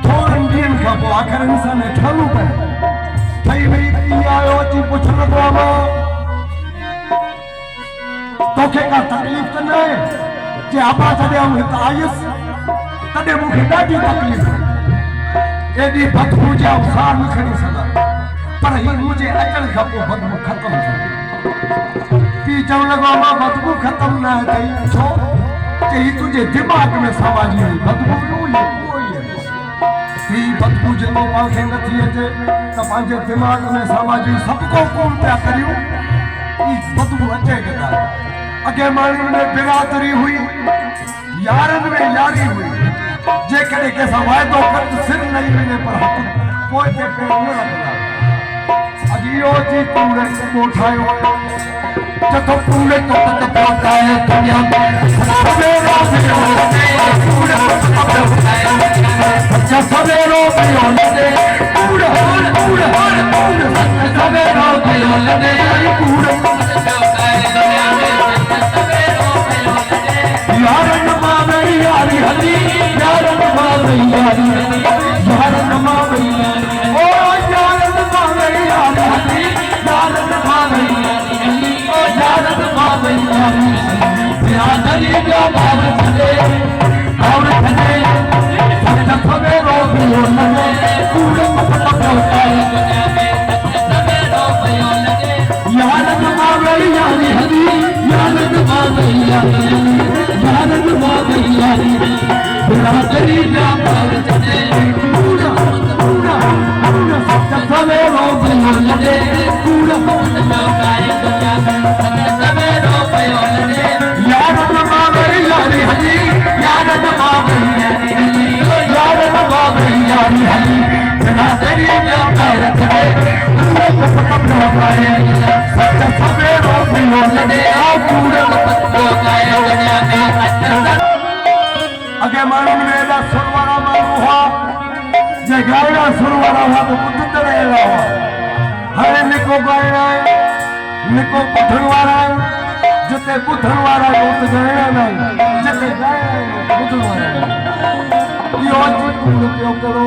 थोड़न ॾींहंनि खां पोइ आख़िर इंसान ठहणो पए ठही वई कीअं आयो अची पुछण लॻो आहे मां तोखे का तकलीफ़ त न आहे जे अबा जॾहिं आऊं हिते आयुसि तॾहिं मूंखे ॾाढी तकलीफ़ एॾी बदबू जे आऊं साह न खणी सघां पर हीअ मुंहिंजे अचण खां पोइ बदबू ख़तमु थी पीउ चवण लॻो मां बदबू ख़तमु न कई छो कि हीअ तुंहिंजे दिमाग़ में समाजी हुई बदबू ही बदबू जेको पाण खे नथी अचे त पंहिंजे दिमाग़ में समाजी सभु को कोन पिया करियूं ही बदबू अचे किथां अॻे माण्हुनि में बिरादरी हुई यारनि में यारी हुई जेकॾहिं कंहिंसां वाइदो कर सिर लही वञे पर हथ पोइ ते पेर न लॻंदा अॼु इहो थी कूड़े को ठाहियो जथो कूड़े तो तत पहुचाए दुनिया में सवेरो पियो कूड़े अच्छा सवेरो पियो लॻे कूड़े कूड़े कूड़े सवेरो पियो लॻे कूड़े यारन मां वई यारी हली यारन मां वई यारी यारन मां वई ओ यारन मां वई यारी हली यारन मां वई यारी ओ यारन मां वई यारी बिरादरी जो भाव छॾे सच सवेरो पियो लॻे कूड़े पहुचाए दुनिया में सवेरो पियो लॻे यारन मां वई यारी हली यारन मां वई यारी यारन मां वई यारी बिरादरी जा भाव छॾे कूड़ा कूड़ा कूड़ा सच सवेरो पियो लॻे कूड़ा पहुचाए दुनिया में सवेरो पियो लॻे यारन मां वई यारी हली यारन मां वई यारी हली यारन मां वई यारी हली बिरादरी जा भाव छॾे कूड़ा पहुचाए सच सवेरो पियो लॻे कूड़ा पहुचाए दुनिया में अॻे माण्हुनि में एॾा सुर वारा माण्हू हुआ जे ॻाइणा सुर वारा हुआ त ॿुधंदड़ अहिड़ा हुआ हाणे निको ॻाइणा आहिनि निको ॿुधण वारा आहिनि जिते ॿुधण वारा आहिनि उते ॻाइणा न आहिनि जिते ॻाइणा आहिनि उते ॿुधण वारा आहिनि इहो अची कूड़ पियो करो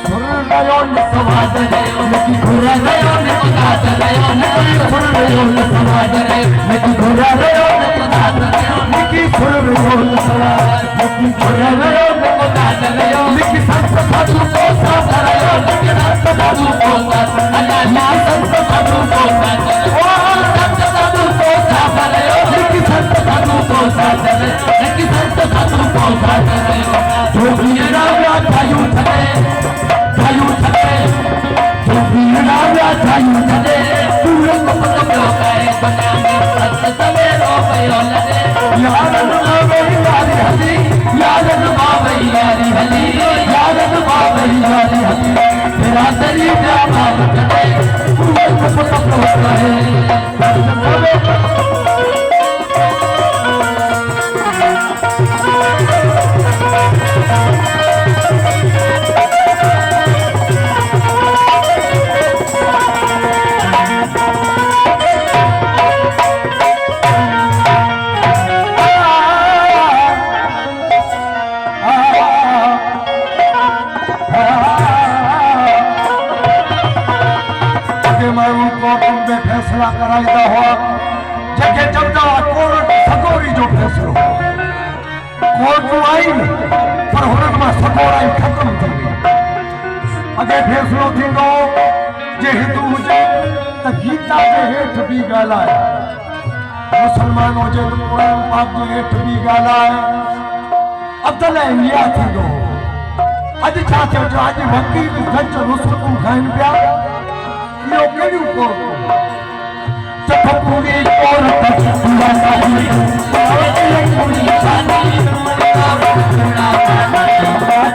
सुर रहियो न सवाद रहियो नकी घुर रहियो न उदास रहियो नकी सुर रहियो न सवाद रहियो नकी घुर रहियो न उदास रहियो नकी सुर रहियो न सवाद नकी घुर रहियो न उदास रहियो नकी संत साधु को साथ रहियो नकी संत साधु को साथ अल्लाह संत साधु को साथ ओ संत साधु को साथ रहियो नकी संत साधु को साथ रहियो नकी संत साधु को साथ रहियो जो भी राजा थायू छे थायू छे जो भी राजा थायू छे पूरे को पकड़ो करे बना में सच सवेरो पियो लगे यारन मां वई यारी हली यारन मां वई यारी हली यारन मां वई यारी हली बिरादरी जा भाव छॾे पूरे को पकड़ो करे फैसला कराईंदा हुआ जंहिंखे चवंदा हुआ कोर्ट सगोरी जो फैसलो कोर्टूं आहिनि पर हुननि मां सगोराई ख़तमु थी वई अॻे फैसलो थींदो जे हिंदू हुजे त गीता जे हेठि बि ॻाल्हाए मुस्लमान हुजे त क़ुर पाक जे हेठि बि ॻाल्हाए अदल ऐं इहा थींदो अॼु छा थियो जो अॼु वकील गच रुसलूं खाइनि पिया इहो कहिड़ियूं कोर्टूं जब पूरी औरत पूरा नहीं पूरी शादी पूरा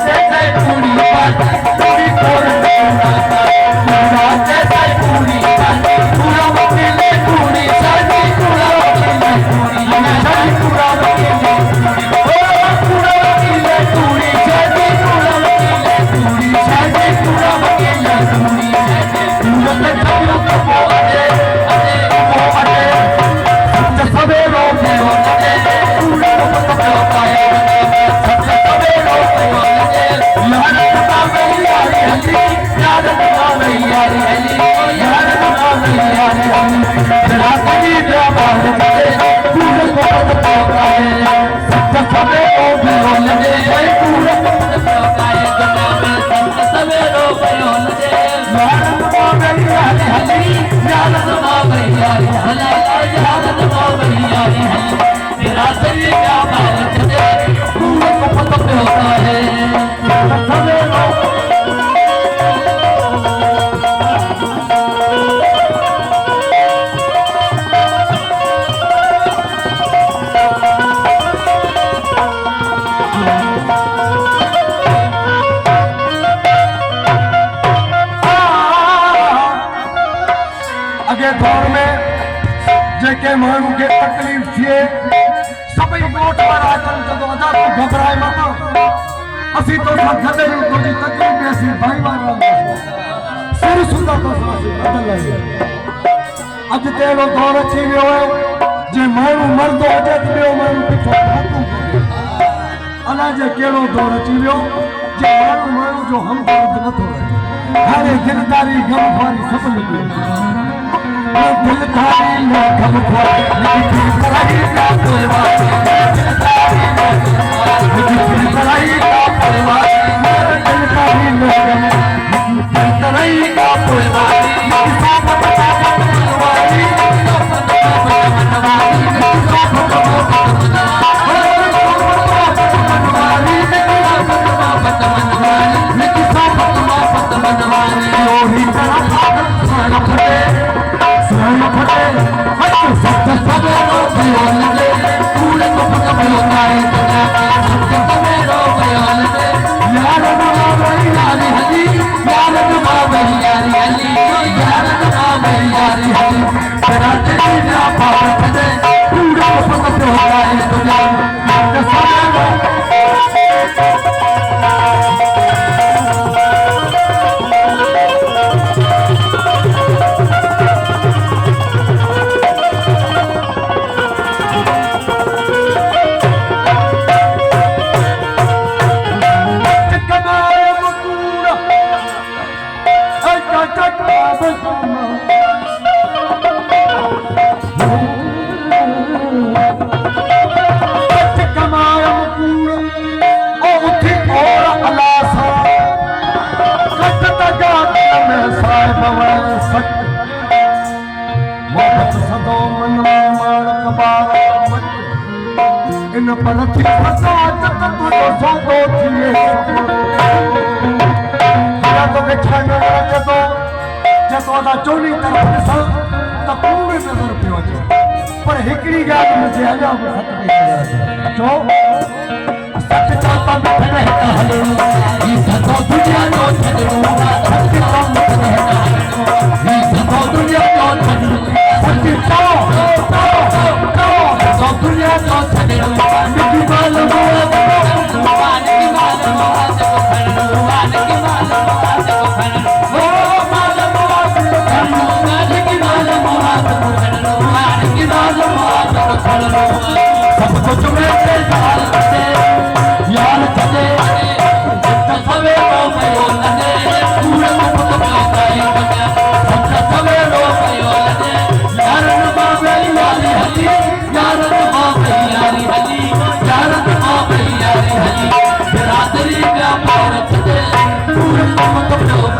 जैसे पूरी बात पूरी औरत पूरा जैसे पूरी बात पूरा वकील पूरी शादी पूरा वकील पूरी शादी पूरा वकील पूरा वकील पूरी शादी पूरा वकील पूरी शादी पूरा वकील पूरी पूरा सवेरो पियो लॻे कूड़े को पकड़ो पाए जेके माण्हू खे तकलीफ़ थिए सभई ॻोठ वारा अचनि चवंदो अदा तूं घबराए मत असीं तोसां गॾु आहियूं तुंहिंजी तकलीफ़ में असीं भाईवार रहंदासीं सिर सुंदर तोसां असीं बदल आहियूं अॼु ते अहिड़ो दौर अची वियो आहे जे माण्हू मरंदो हुजे त ॿियो माण्हू किथो नथो करे अलाए जे कहिड़ो दौर अची वियो जे माण्हू जो हमदर्द नथो रहे हाणे दिलदारी गमख़ारी सभु लॻी दिलदारी न गमख़ारी दिलदारी न परवाह दिलदारी न दिलदारी न परवाह दिलदारी न दिलदारी न परवाह चोरी तरफ ॾिसां त पूरे नज़र पियो अचे पर हिकिड़ी ॻाल्हि मुंहिंजे अञा बि सच पई चओ सच चवंदा मिठ रहता हलो ही सभु दुनिया जो छॾणो सच चओ मिठ रहता हलो ही सभु दुनिया जो छॾणो सच चओ सभु दुनिया जो छॾणो मिठी माल वान की माल सब कुछ मेरे यार छे यार छे जब सवेरो भयो लगे पूरे मुख पाई बने सब सवेरो भयो लगे यार बाबे यारी हली यार बाबे यारी हली यार बाबे यारी हली बिरादरी का पार छे पूरे मुख